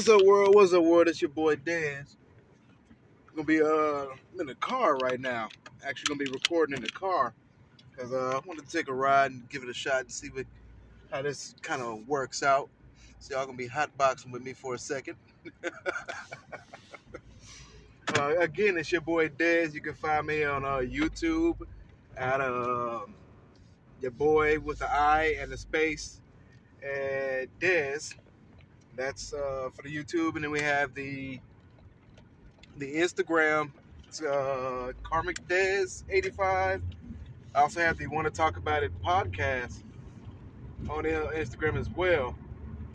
What's up, world? What's up, world? It's your boy Daz. Gonna be I'm in the car right now. Actually, gonna be recording in the car because I wanted to take a ride and give it a shot and see how this kind of works out. So y'all gonna be hotboxing with me for a second. Again, it's your boy Daz. You can find me on YouTube at your boy with the I and the space and Daz. That's for the YouTube, and then we have the Instagram. It's Karmic Dez 85. I also have the Want to Talk About It podcast on Instagram as well.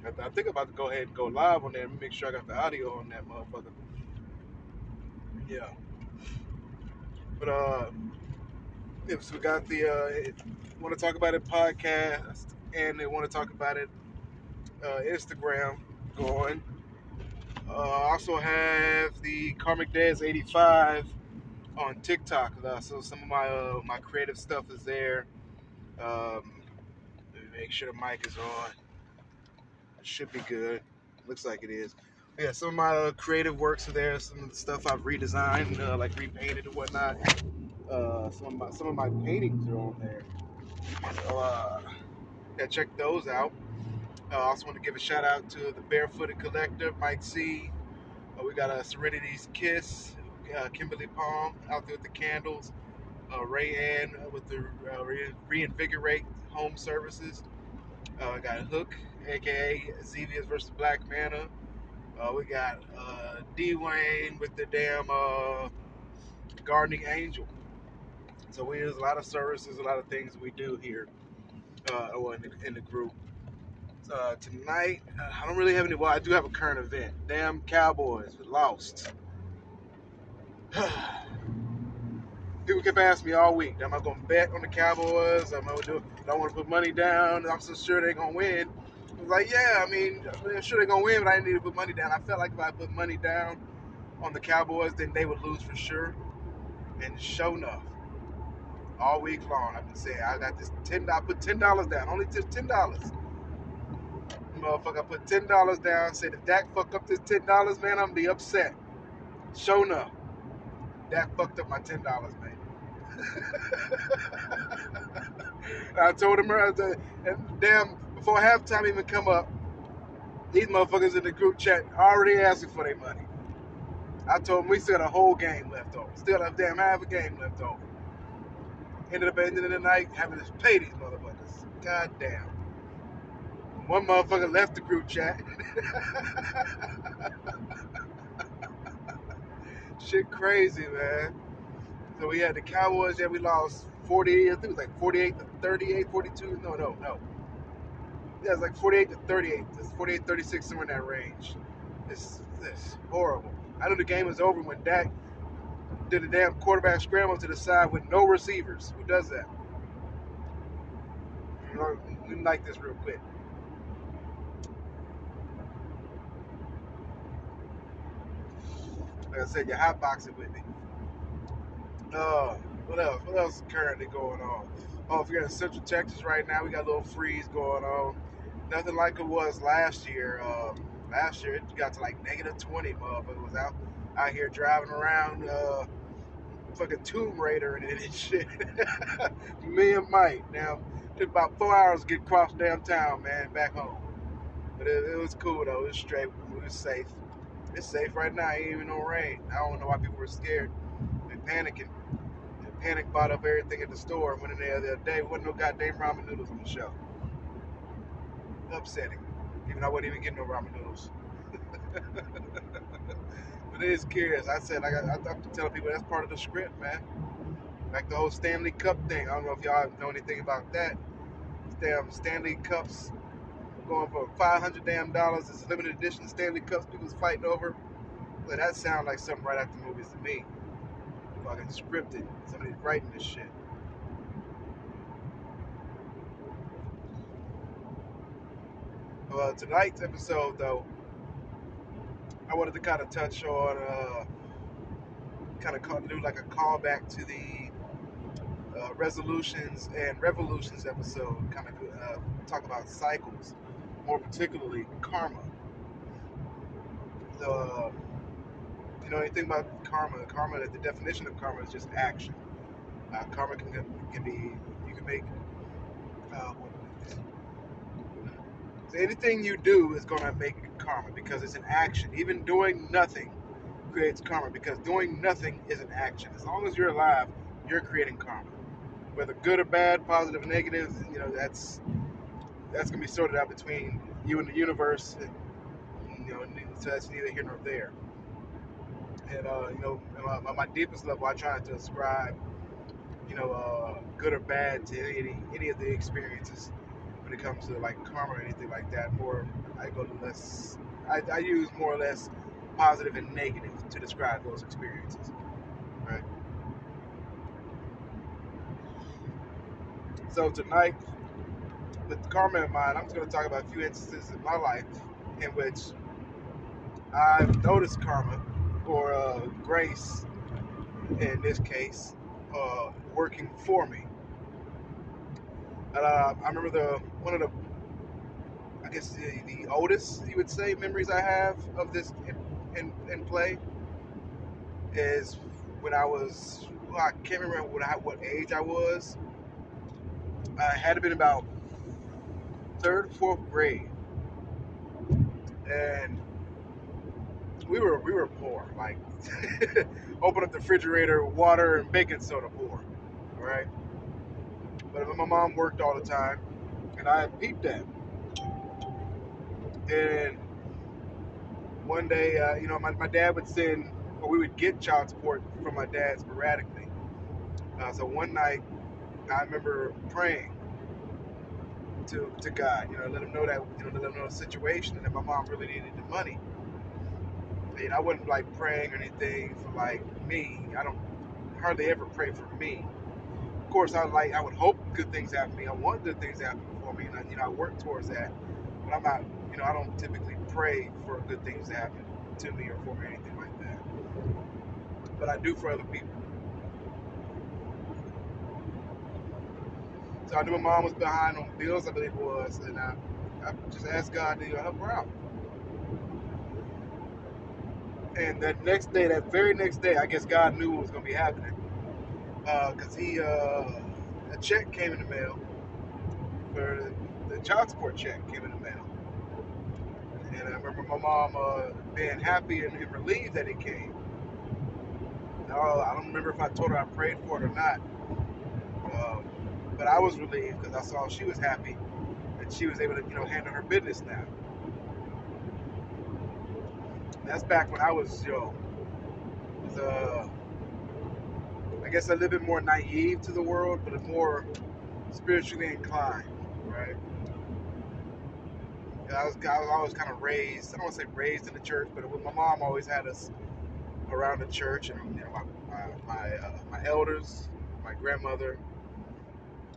I think I'm about to go ahead and go live on there and make sure I got the audio on that motherfucker. Yeah. But yeah, so we got the Want to Talk About It podcast and they Want to Talk About It Instagram going. Also have the Karmic Dez 85 on TikTok. So some of my creative stuff is there. Um, make sure the mic is on. It should be good. Looks like it is. Yeah, some of my creative works are there. Some of the stuff I've redesigned, like repainted and whatnot. Some of my paintings are on there. So yeah, check those out. I also want to give a shout out to the Barefooted Collector, Mike C. We got a Serenity's Kiss, Kimberly Palm out there with the candles. Ray Ann with the Reinvigorate Home Services. I got Hook, aka Xevious versus Black Mana. We got D Wayne with the damn Gardening Angel. So we use a lot of services, a lot of things we do here in the group. Tonight, I don't really have any. Well, I do have a current event. Damn Cowboys lost. People kept asking me all week, am I going to bet on the Cowboys? Am I going to do? I don't want to put money down. I'm so sure they're going to win. I was like, yeah, I mean, I'm sure they're going to win, but I didn't need to put money down. I felt like if I put money down on the Cowboys, then they would lose for sure. And sure enough, all week long, I've been saying, I got this I put $10 down, only just $10. Motherfucker, I put $10 down, said if Dak fuck up this $10, man, I'm going to be upset. Sure enough, Dak fucked up my $10, man. I told him, and damn, before halftime even come up, these motherfuckers in the group chat already asking for their money. I told them we still got a whole game left over. Still have damn half a game left over. Ended up at the end of the night having to pay these motherfuckers. God damn. One motherfucker left the group chat. Shit crazy, man. So we had the Cowboys, yeah, we lost 40, I think it was like 48 to 38, 42. No. Yeah, it's like 48 to 38. It's 48, 36, somewhere in that range. It's horrible. I knew the game was over when Dak did a damn quarterback scramble to the side with no receivers. Who does that? We like this real quick. Like I said, you're hotboxing with me. What else? What else is currently going on? Oh, if you're in Central Texas right now, we got a little freeze going on. Nothing like it was last year. Last year it got to like -20. Motherfucker was out here driving around, fucking Tomb Raider and shit. Me and Mike. Now took about 4 hours to get across downtown, man, back home. But it was cool though. It was straight. It was safe. It's safe right now. Ain't even no rain. I don't know why people were scared and panicking. Panic bought up everything at the store and went in there the other day. Wasn't no goddamn ramen noodles on the shelf. Upsetting. Even though I wasn't even getting no ramen noodles. But it is curious. I said, I'm telling people that's part of the script, man. Like the whole Stanley Cup thing. I don't know if y'all know anything about that. Damn Stanley Cups going for $500 damn dollars. It's limited edition Stanley Cups people's fighting over. But that sounds like something right after movies to me. Fucking scripted. Somebody's writing this shit. Well, tonight's episode, though, I wanted to kind of touch on, do like a callback to the resolutions and revolutions episode. Kind of talk about cycles, more particularly karma. So, you know anything about karma? Karma, the definition of karma is just action. Karma can be, you can make, uh, so anything you do is going to make karma because it's an action. Even doing nothing creates karma because doing nothing is an action. As long as you're alive, you're creating karma. Whether good or bad, positive or negative, you know, that's gonna be sorted out between you and the universe. And, you know, so that's neither here nor there. And you know, at my deepest level, I try not to ascribe, you know, good or bad to any of the experiences when it comes to like karma or anything like that. More, I go to less. I use more or less positive and negative to describe those experiences. Right. So tonight, with karma in mind, I'm just going to talk about a few instances in my life in which I've noticed karma or grace in this case working for me. And I remember the one of the, I guess the oldest you would say memories I have of this in play is when I was, well, I can't remember what age I was. I had been about third, fourth grade, and we were poor. Like open up the refrigerator, water and baking soda poor. All right, but my mom worked all the time, and I peeped that. And one day, you know, my dad would send, or we would get child support from my dad sporadically. So one night, I remember praying to God, you know, let him know that, you know, let him know the situation, and that my mom really needed the money. And I wasn't like praying or anything for like me. I don't hardly ever pray for me. Of course, I would hope good things happen to me. I want good things to happen for me, and you know, I work towards that. But I'm not, you know, I don't typically pray for good things to happen to me or for me or anything like that. But I do for other people. So I knew my mom was behind on bills, I believe it was, and I just asked God to help her out. And that next day, that very next day, I guess God knew what was going to be happening because a check came in the mail for the child support check came in the mail. And I remember my mom being happy and relieved that it came. I don't remember if I told her I prayed for it or not, uh, but I was relieved because I saw she was happy and she was able to, you know, handle her business now. And that's back when I was, you know, I guess a little bit more naive to the world, but more spiritually inclined, right? I was always kind of raised. I don't want to say raised in the church, but my mom always had us around the church, and you know, my elders, my grandmother,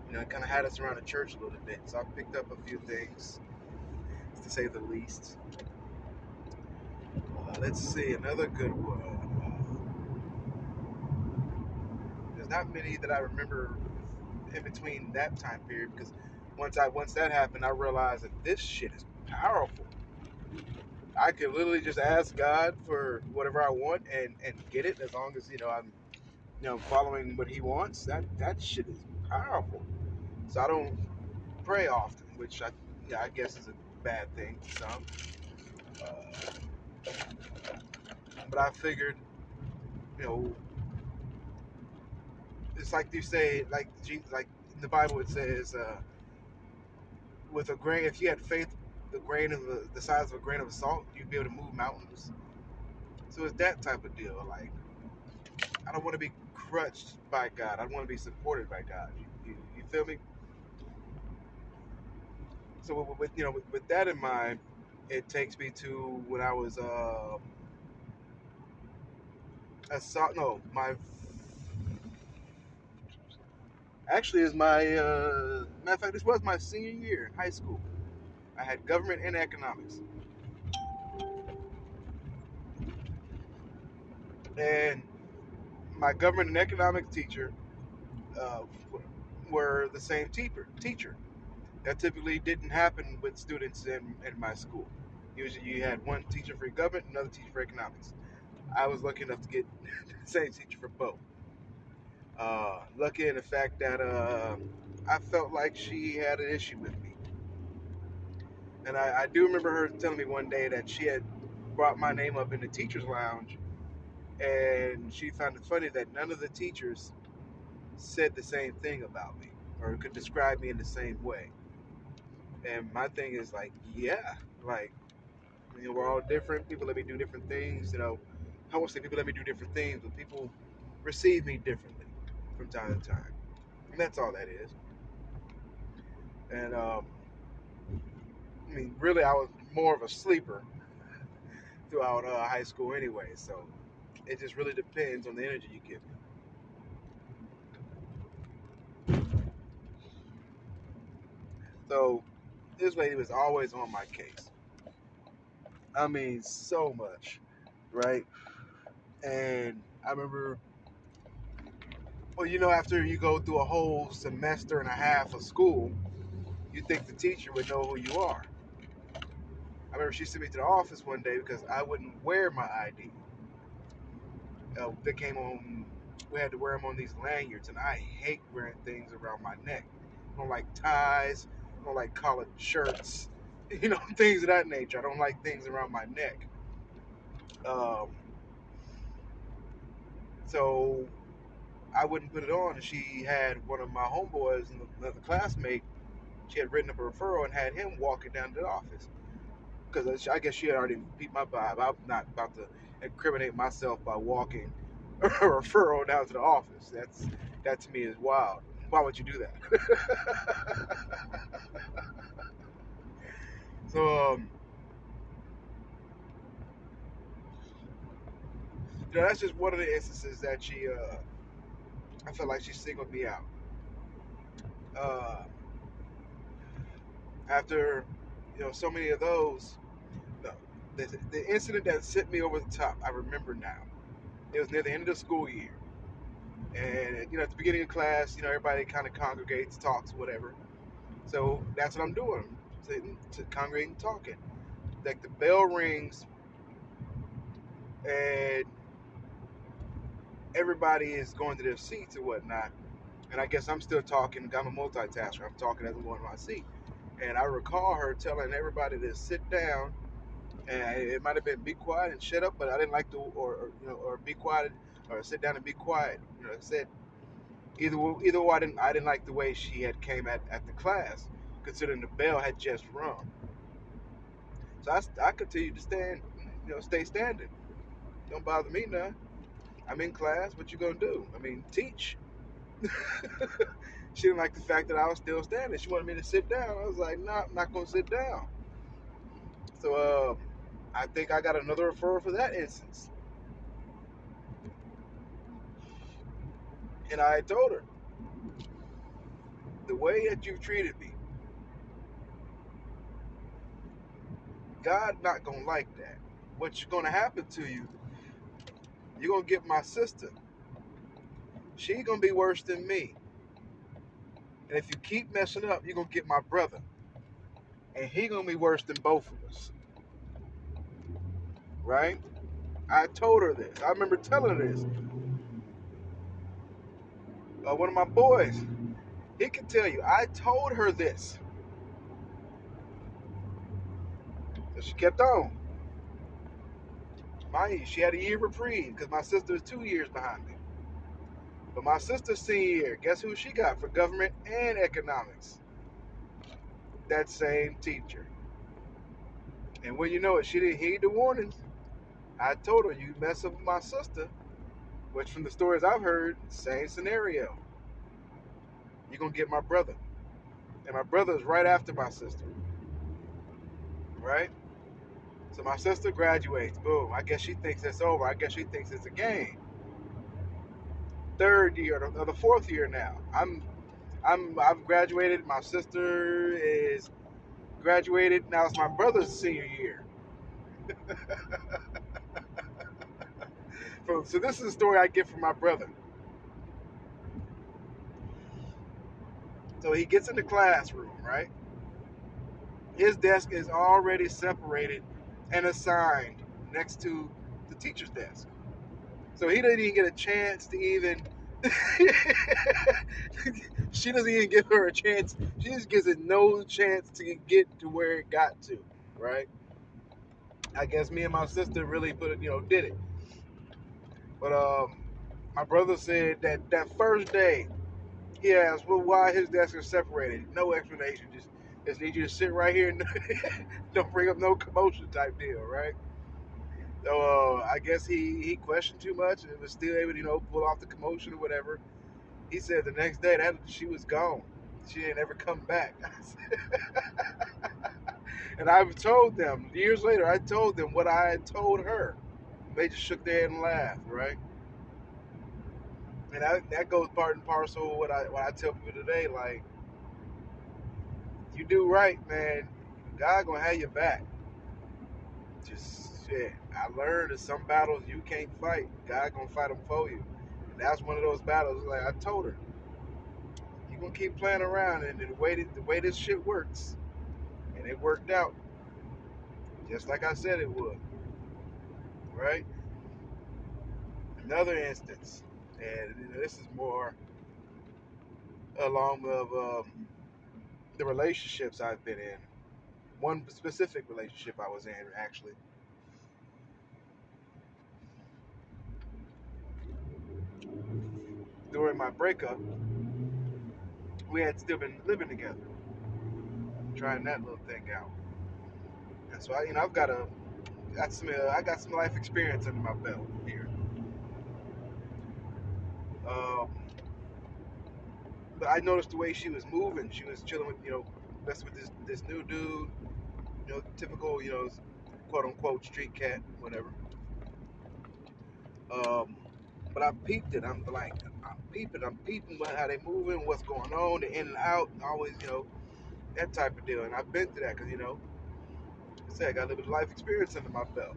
you know, kind of had us around the church a little bit. So I picked up a few things, to say the least. Let's see another good one. There's not many that I remember in between that time period because once that happened, I realized that this shit is powerful. I could literally just ask God for whatever I want and get it as long as, you know, I'm, you know, following what He wants. That shit is powerful. So I don't pray often, which I guess is a bad thing for some. Uh, but I figured, you know, it's like you say, like in the Bible it says, with a grain, if you had faith, the grain of the size of a grain of salt, you'd be able to move mountains. So it's that type of deal. Like I don't want to be crutched by God. I want to be supported by God. You feel me? So with you know with that in mind, it takes me to when I was no, my actually is my matter of fact, this was my senior year in high school. I had government and economics, and my government and economics teacher uh, were the same teacher. That typically didn't happen with students in my school. Usually you had one teacher for government, another teacher for economics. I was lucky enough to get the same teacher for both. Lucky in the fact that I felt like she had an issue with me. And I do remember her telling me one day that she had brought my name up in the teacher's lounge, and she found it funny that none of the teachers said the same thing about me or could describe me in the same way. And my thing is like, yeah, like, we're all different. People let me do different things. I won't say people let me do different things, but people receive me differently from time to time, and that's all that is. And I mean, really, I was more of a sleeper throughout high school anyway. So it just really depends on the energy you give me. So this lady was always on my case. I mean, so much, right? And I remember, well, after you go through a whole semester and a half of school, you think the teacher would know who you are. I remember she sent me to the office one day because I wouldn't wear my ID. They came on, we had to wear them on these lanyards, and I hate wearing things around my neck. I don't like ties. I don't like collared shirts. Things of that nature. I don't like things around my neck. Um, so I wouldn't put it on. And she had one of my homeboys, another classmate. She had written up a referral and had him walking down to the office because I guess she had already beat my vibe. I'm not about to incriminate myself by walking a referral down to the office. That to me is wild. Why would you do that? So that's just one of the instances that I felt like she singled me out. Uh, After so many of those, the, the incident that sent me over the top, I remember now. It was near the end of the school year, and at the beginning of class, everybody kind of congregates, talks, whatever. So that's what I'm doing, sitting, congregating, talking. Like the bell rings, and everybody is going to their seats and whatnot. And I guess I'm still talking. I'm a multitasker. I'm talking as I'm going to my seat. And I recall her telling everybody to sit down, and it might have been be quiet and shut up, but I didn't like to, or be quiet, or sit down and be quiet. It said either way, I didn't like the way she had came at the class, considering the bell had just rung. So I continued to stand, stay standing. Don't bother me none. I'm in class. What you gonna do? I mean, teach. She didn't like the fact that I was still standing. She wanted me to sit down. I was like, nah, I'm not gonna sit down. So I think I got another referral for that instance. And I told her, the way that you've treated me, God not gonna like that. What's gonna happen to you? You're gonna get my sister. She gonna be worse than me. And if you keep messing up, you're gonna get my brother. And he gonna be worse than both of us. Right? I told her this. I remember telling her this. One of my boys, he can tell you, I told her this. So she kept on. Mind you, she had a year reprieve because my sister is 2 years behind me. But my sister's senior year, guess who she got for government and economics? That same teacher. And when you know it, she didn't heed the warnings. I told her, you mess up with my sister, which from the stories I've heard, same scenario. You're going to get my brother. And my brother is right after my sister. Right? So my sister graduates. Boom. I guess she thinks it's over. I guess she thinks it's a game. Third year or the fourth year now. I've graduated. My sister is graduated. Now it's my brother's senior year. So this is a story I get from my brother. So he gets in the classroom, right? His desk is already separated and assigned next to the teacher's desk. So he didn't even get a chance to even. She doesn't even give her a chance. She just gives it no chance to get to where it got to, right? I guess me and my sister really put it, did it. But my brother said that first day, he asked, well, why his desk is separated. No explanation. Just need you to sit right here and don't bring up no commotion type deal, right? So I guess he questioned too much and was still able to, pull off the commotion or whatever. He said the next day that she was gone. She didn't ever come back. And I've told them, years later, I told them what I had told her. They just shook their head and laughed, right? And that goes part and parcel with what I tell people today. Like, you do right, man. God gonna have your back. Just shit. I learned that some battles you can't fight. God gonna fight them for you. And that's one of those battles. Like I told her, you gonna keep playing around, and the way this shit works, and it worked out just like I said it would. Right? Another instance, and this is more along of the relationships I've been in. One specific relationship I was in, actually. During my breakup, we had still been living together, trying that little thing out. And so I've I got some life experience under my belt here. Um, but I noticed the way she was moving. She was chilling with, messing with this new dude. Typical, quote unquote street cat, whatever. Um, but I peeped it. I'm peeping how they moving, what's going on, the in and out, and always, that type of deal. And I've been through that because, I said I got a little bit of life experience under my belt.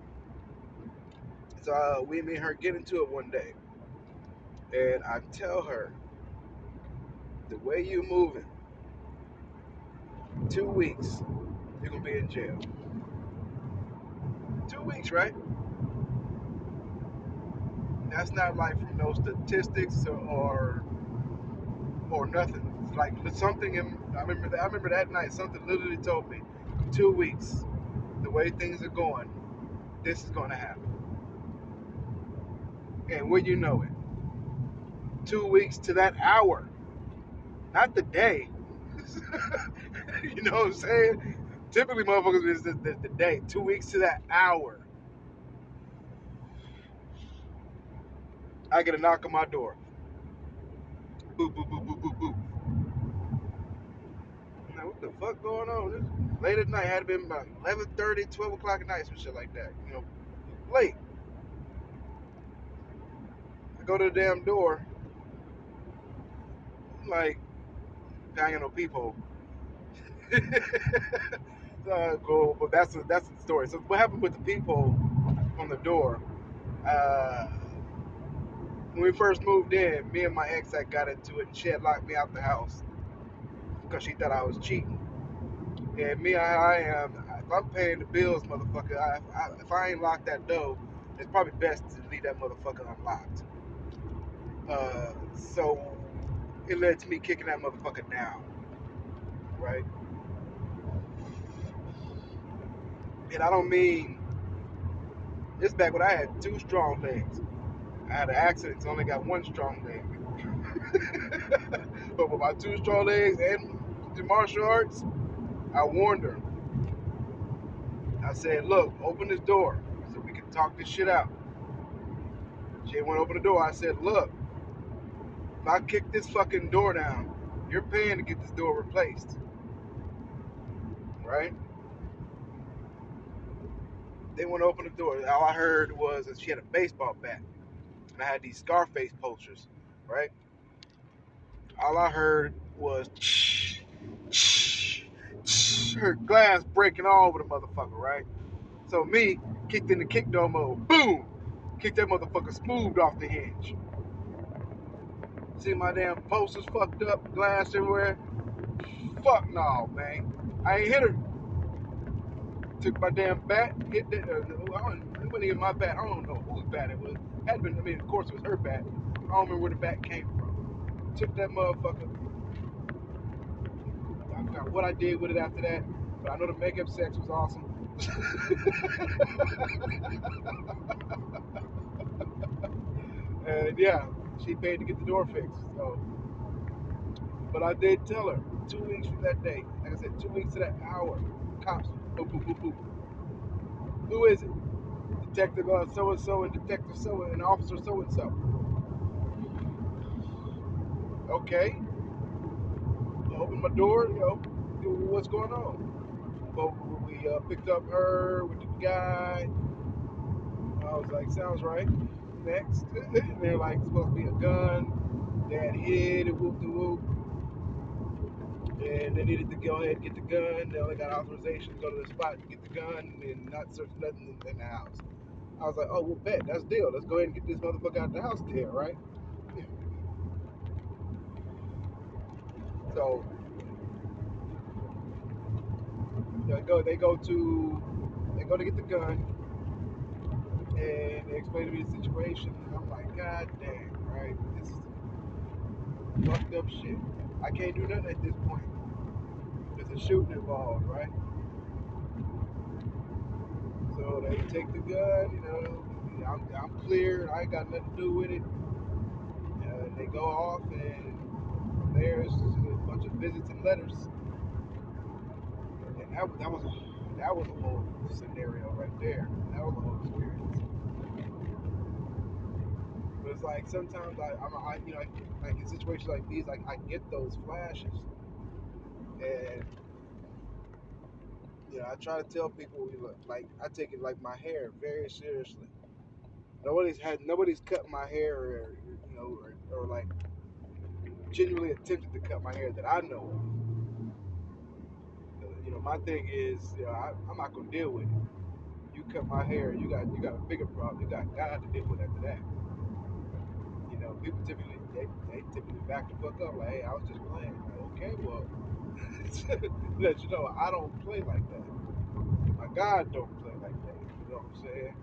So me and her get into it one day, and I tell her, the way you moving, 2 weeks, you're gonna be in jail. 2 weeks, right? That's not like from no statistics or nothing. It's like something in I remember that night something literally told me, 2 weeks, the way things are going, this is gonna happen. And when you know it, 2 weeks to that hour, not the day. You know what I'm saying? Typically, motherfuckers is the day. 2 weeks to that hour, I get a knock on my door. Boop, boop, boop, boop, boop, boop. I'm like, what the fuck going on? This late at night, had been about 11:30, 12 o'clock at night, some shit like that. Late. I go to the damn door, I'm like, I ain't got no peephole. Cool, but that's the story. So what happened with the peephole on the door? Uh, when we first moved in, me and my ex had got into it, and she had locked me out the house because she thought I was cheating. And me, I am. If I'm paying the bills, motherfucker, if I ain't locked that door, it's probably best to leave that motherfucker unlocked. So it led to me kicking that motherfucker down, right? And I don't mean it's back when I had two strong legs. I had an accident, so I only got one strong leg. But with my two strong legs and the martial arts, I warned her. I said, look, open this door so we can talk this shit out. She didn't want to open the door. I said, look, if I kick this fucking door down, you're paying to get this door replaced. Right? They went to open the door. All I heard was that she had a baseball bat. And I had these Scarface posters. Right? All I heard was her glass breaking all over the motherfucker, right? So me, kicked in the kick door mode. Boom! Kicked that motherfucker smooth off the hinge. See my damn posters fucked up, glass everywhere? Fuck no, man. I ain't hit her. took my damn bat, hit that. It wasn't even my bat. I don't know whose bat it was. Had been. I mean, of course it was her bat. I don't remember where the bat came from. Took that motherfucker. I forgot what I did with it after that, but I know the makeup sex was awesome. And yeah, she paid to get the door fixed. So, but I did tell her 2 weeks from that day. Like I said, 2 weeks to that hour. Cops. Boop, boop, boop, boop. Who is it? Detective so and so and detective so and officer so and so. Okay, open my door. What's going on? But we picked up her with the guy. I was like, sounds right. Next, and they're like supposed to be a gun. They had hid and whoop the whoop, and they needed to go ahead and get the gun. They only got authorization to go to the spot and get the gun and not search nothing in the house. I was like, oh, well, bet that's the deal. Let's go ahead and get this motherfucker out of the house there, right? So they go to get the gun, and they explain to me the situation, and I'm like, God damn, right? This is fucked up shit. I can't do nothing at this point. There's a shooting involved, right? So they take the gun, I'm clear, I ain't got nothing to do with it. They go off, and from there it's just a bunch of visits and letters, and that was a whole scenario right there. That was a whole experience. But it's like sometimes like in situations like these, like I get those flashes, and I try to tell people, like I take it like my hair very seriously. Nobody's cut my hair, or like genuinely attempted to cut my hair that I know of. My thing is, I'm not gonna deal with it. You cut my hair, you got a bigger problem. You got God to deal with after that. People typically back the fuck up like, hey, I was just playing. Like, okay, well, let you know I don't play like that. My God don't play like that. You know what I'm saying?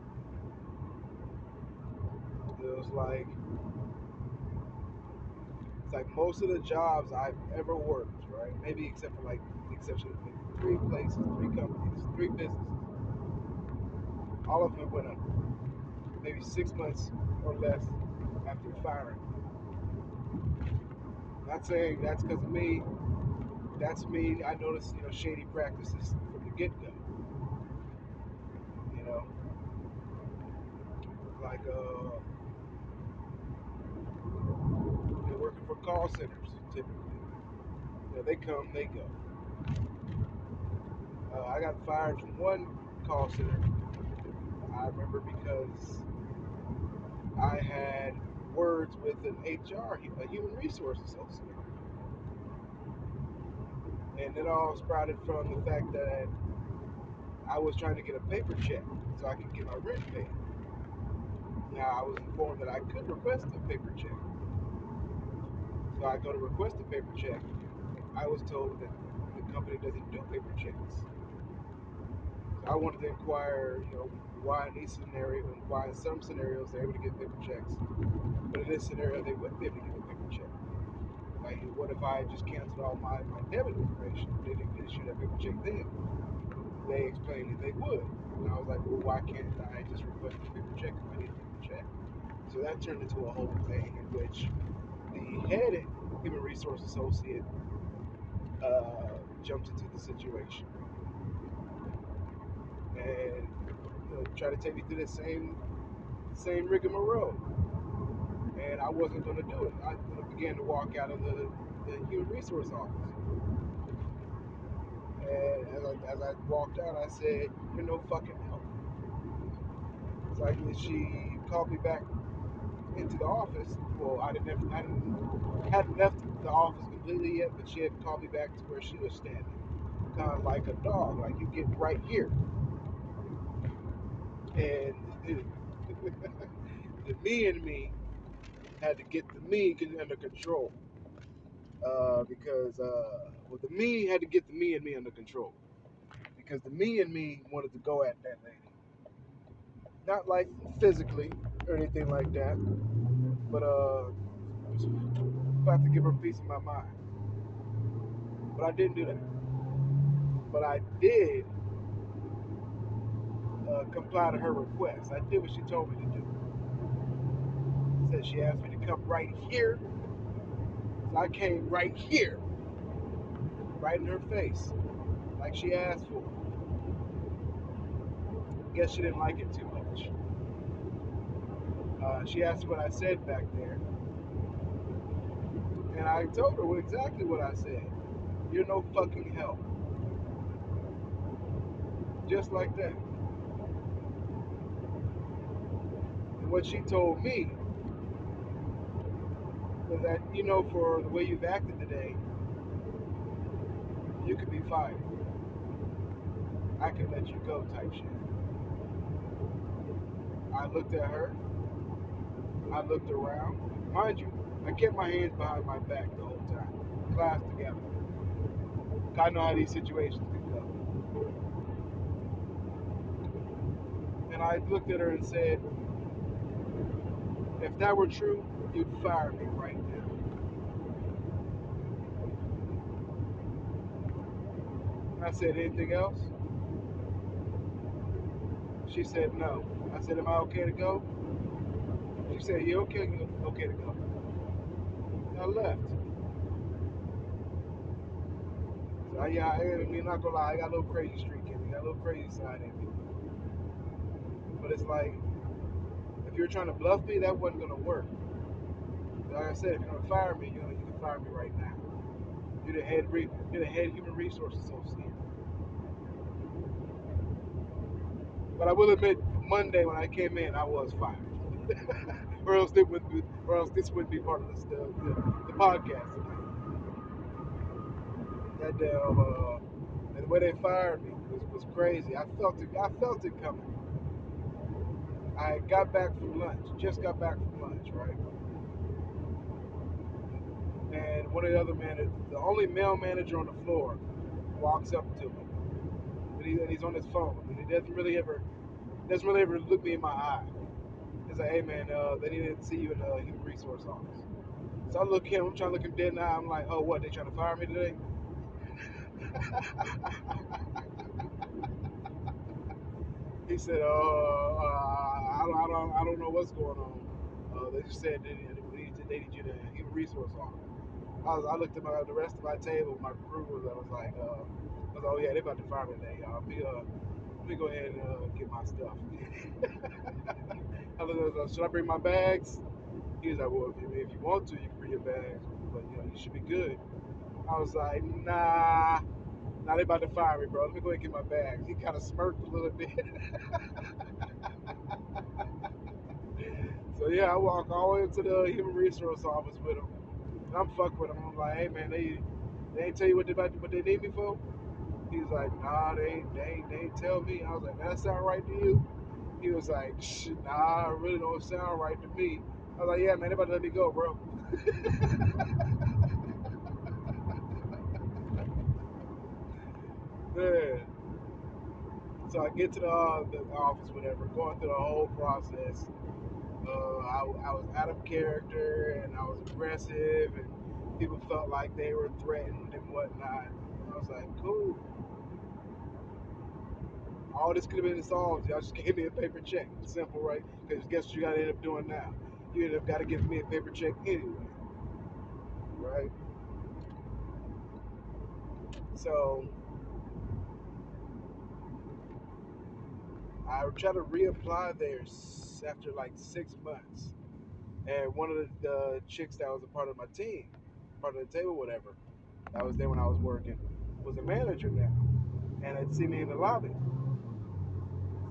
It was like it's like most of the jobs I've ever worked, right? Maybe except for like the exception of maybe three places, three companies, three businesses. All of them went under. Maybe 6 months or less after firing. Not saying that's because of me. That's me. I noticed, shady practices from the get go. You know, like they're working for call centers typically. They come, they go. I got fired from one call center. I remember because I had words with an HR, a human resource associate, and it all sprouted from the fact that I was trying to get a paper check so I could get my rent paid. Now I was informed that I could request a paper check, so I go to request a paper check. I was told that the company doesn't do paper checks. I wanted to inquire, why in these scenarios and why in some scenarios they're able to get paper checks, but in this scenario they wouldn't be able to get a paper check. Like, what if I just canceled all my debit information? They didn't issue that paper check then. They explained that they would. And I was like, well, why can't I just request a paper check if I need a paper check? So that turned into a whole thing in which the head human resource associate jumped into the situation and tried to take me through the same rigmarole. And I wasn't going to do it. I began to walk out of the human resource office. And as I walked out, I said, "You're no fucking help." It's like she called me back into the office. Well, hadn't left the office completely yet, but she had called me back to where she was standing, kind of like a dog, like you get right here. And the me and me had to get the me under control. Because well, the me had to get the me and me under control because the me and me wanted to go at that lady, not like physically or anything like that, but was about to give her a piece of my mind. But I didn't do that. But I did comply to her request. I did what she told me to do. Said she asked me to come right here, so I came right here, right in her face, like she asked for. Guess she didn't like it too much. She asked what I said back there, and I told her exactly what I said. You're no fucking help. Just like that. And what she told me was that, for the way you've acted today, you could be fired. I can let you go type shit. I looked at her. I looked around. Mind you, I kept my hands behind my back the whole time. Class together. I know how these situations can go. And I looked at her and said, if that were true, you'd fire me right now. And I said, anything else? She said, no. I said, am I okay to go? She said, yeah, okay to go. And I left. So I mean, not gonna lie, I got a little crazy streak in me, got a little crazy side in me. But it's like, if you're trying to bluff me, that wasn't gonna work. Like I said, if you're gonna fire me, you can fire me right now. You're the head human resources associate. But I will admit, Monday when I came in, I was fired. Or else this wouldn't be part of the podcast tonight. That damn, and the way they fired me was crazy. I felt it. I felt it coming. I got back from lunch. Just got back from lunch, right? And one of the other managers, the only male manager on the floor, walks up to me, and he's on his phone, and he doesn't really ever look me in my eye. He's like, "Hey man, they didn't see you in the human resource office." So I look at him. I'm trying to look him dead in the eye. I'm like, "Oh, what? They trying to fire me today?" He said, I don't know what's going on. They just said they need you to human resource office." I looked at the rest of my table, my crew was. I was like, oh yeah, they about to fire me today, y'all. Let me go ahead and get my stuff. I looked at, should I bring my bags? He was like, well, if you want to, you can bring your bags, but you should be good. I was like, nah. Now they about to fire me, bro. Let me go ahead and get my bags. He kind of smirked a little bit. So yeah, I walk all the way up to the human resource office with him, and I'm fucking with him. I'm like, hey man, they ain't tell you what they need me for. He was like, nah, they ain't tell me. I was like, that sound right to you? He was like, nah, it really don't sound right to me. I was like, yeah man, they about to let me go, bro. Yeah. So I get to the office, whatever, going through the whole process. I was out of character and I was aggressive, and people felt like they were threatened and whatnot. I was like, cool. All this could have been solved. Y'all just gave me a paper check. Simple, right? Because guess what you got to end up doing now? You end up got to give me a paper check anyway, right? So I tried to reapply there after like 6 months. And one of the chicks that was a part of my team, part of the table, whatever, that was there when I was working, was a manager now, and had seen me in the lobby.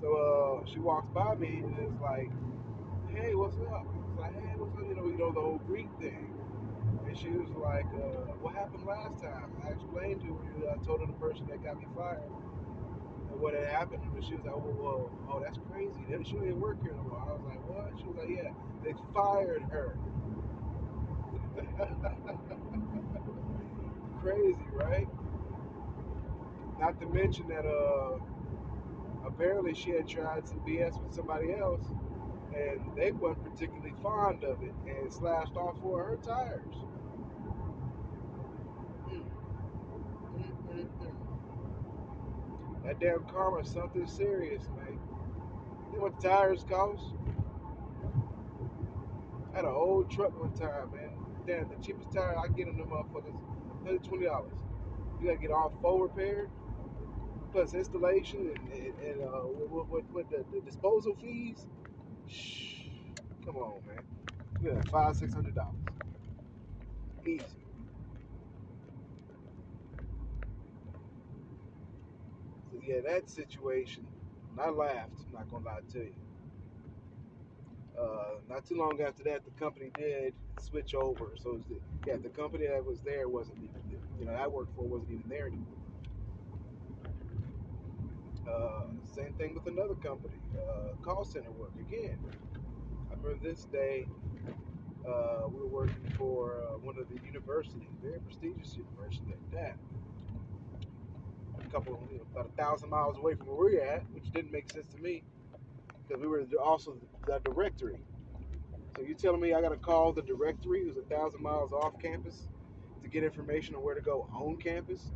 So she walks by me and is like, "Hey, what's up?" I was like, "Hey, what's up?" The whole Greek thing. And she was like, "What happened last time?" I explained to her. I told her the person that got me fired and what had happened. And she was like, "Oh, that's crazy. She don't even work here anymore." I was like, "What?" She was like, "Yeah, they fired her." Crazy, right? Not to mention that apparently she had tried some BS with somebody else, and they weren't particularly fond of it, and slashed off four of her tires. Mm, mm. That damn karma is something serious, man. You know what the tires cost? I had an old truck one time, man. Damn, the cheapest tire I can get on them motherfuckers, $120. You gotta get all four repaired, plus installation and with the disposal fees. Shh, come on, man. You got $500-600 easy. So yeah, that situation, and I laughed. I'm not gonna lie to you. Not too long after that, the company did switch over. So the company that was there wasn't even, I worked for wasn't even there anymore. Same thing with another company, call center work again. I remember this day, we were working for one of the universities, very prestigious university at that. A couple, about 1,000 miles away from where we're at, which didn't make sense to me because we were also the directory. So you telling me I got to call the directory, who's 1,000 miles off campus, to get information on where to go on campus?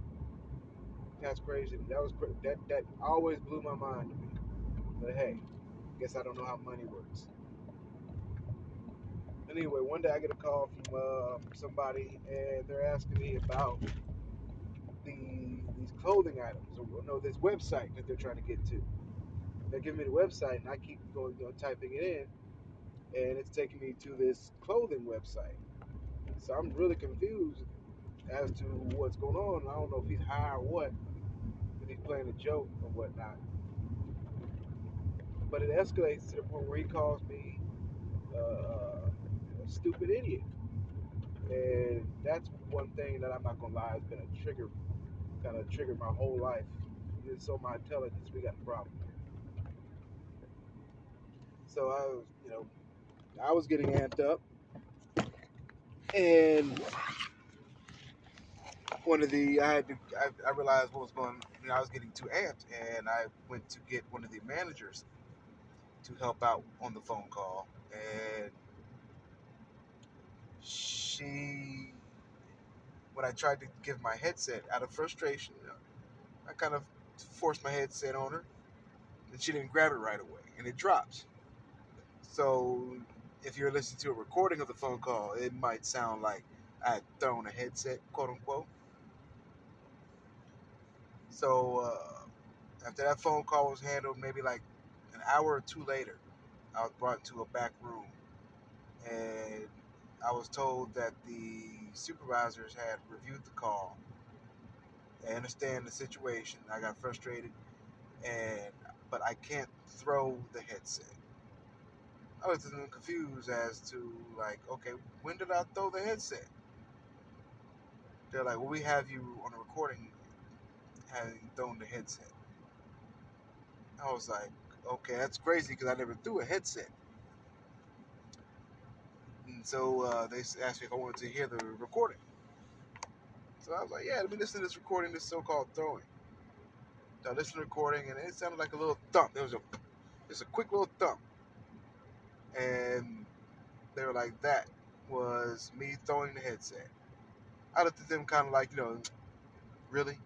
That's crazy. That always blew my mind to me. But hey, guess I don't know how money works. Anyway, one day I get a call from somebody, and they're asking me about these clothing items, or no, this website that they're trying to get to. They're giving me the website, and I keep typing it in, and it's taking me to this clothing website. So I'm really confused as to what's going on. I don't know if he's high or what, if he's playing a joke or whatnot. But it escalates to the point where he calls me a stupid idiot. And that's one thing that I'm not gonna lie has been a trigger, kind of triggered my whole life. It's so my intelligence, we got a problem. So I was getting amped up, and one of the I realized what was going. I was getting too amped, and I went to get one of the managers to help out on the phone call, and she, when I tried to give my headset out of frustration, I kind of forced my headset on her, and she didn't grab it right away, and it dropped. So if you're listening to a recording of the phone call, it might sound like I had thrown a headset, quote unquote. So after that phone call was handled, maybe like an hour or two later, I was brought to a back room, and I was told that the supervisors had reviewed the call. They understand the situation. I got frustrated, and but I can't throw the headset. I was confused as to, like, okay, when did I throw the headset? They're like, well, we have you on a recording having thrown the headset. I was like, okay, that's crazy because I never threw a headset. And so they asked me if I wanted to hear the recording. So I was like, yeah, let me listen to this recording, this so-called throwing. So I listened to the recording, and it sounded like a little thump. There was just a quick little thump. And they were like, that was me throwing the headset. I looked at them kind of like, really?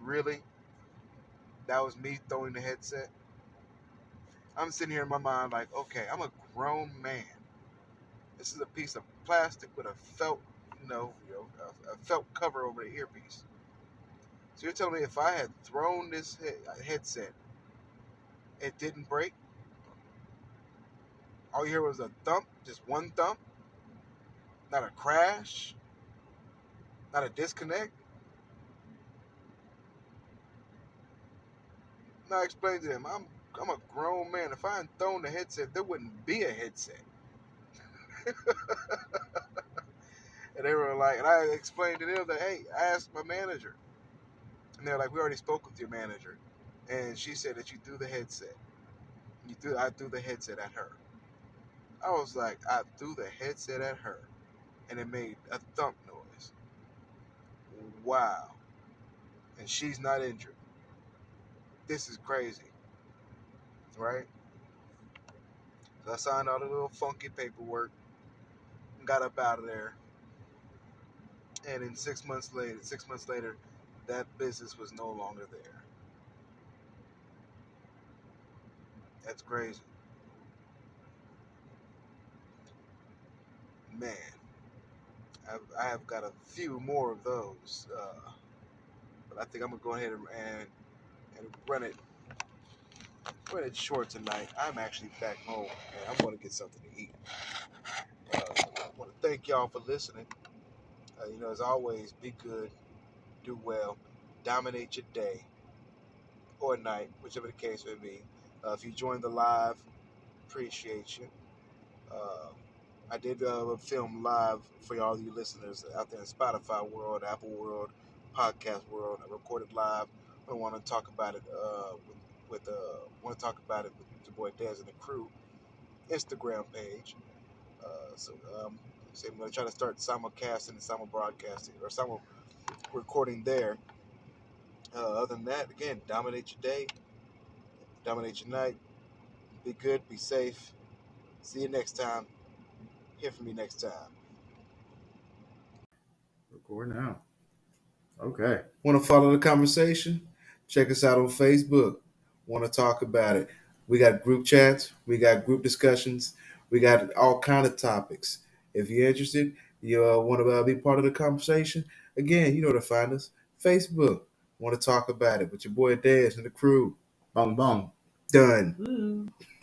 Really? That was me throwing the headset? I'm sitting here in my mind like, okay, I'm a grown man. This is a piece of plastic with a felt, a felt cover over the earpiece. So you're telling me if I had thrown this headset, it didn't break? All you hear was a thump, just one thump, not a crash, not a disconnect. Now I explained to them, I'm a grown man. If I had thrown the headset, there wouldn't be a headset. And they were like, and I explained to them that, hey, I asked my manager, and they're like, we already spoke with your manager, and she said that you threw the headset. I threw the headset at her. I was like, I threw the headset at her, and it made a thump noise. Wow. And she's not injured. This is crazy, right? So I signed all the little funky paperwork, got up out of there, and in 6 months later, that business was no longer there. That's crazy, man. I have got a few more of those, but I think I'm gonna go ahead and run it short tonight. I'm actually back home, and I'm gonna get something to eat. I want to thank y'all for listening. As always, be good, do well, dominate your day or night, whichever the case may be. If you joined the live, appreciate you. Uh, I did film live for all you listeners out there in Spotify world, Apple world, podcast world. I recorded live. I want to talk about it want to talk about it with your boy Dez and the crew Instagram page. So I'm going to try to start simulcasting and simul broadcasting or simul recording there. Other than that, again, dominate your day, dominate your night. Be good, be safe. See you next time. Hear from me next time. Record now. Okay. Want to follow the conversation? Check us out on Facebook. Want to talk about it? We got group chats. We got group discussions. We got all kind of topics. If you're interested, you want to be part of the conversation. Again, you know where to find us. Facebook. Want to talk about it with your boy Dez and the crew. Bong bong. Done.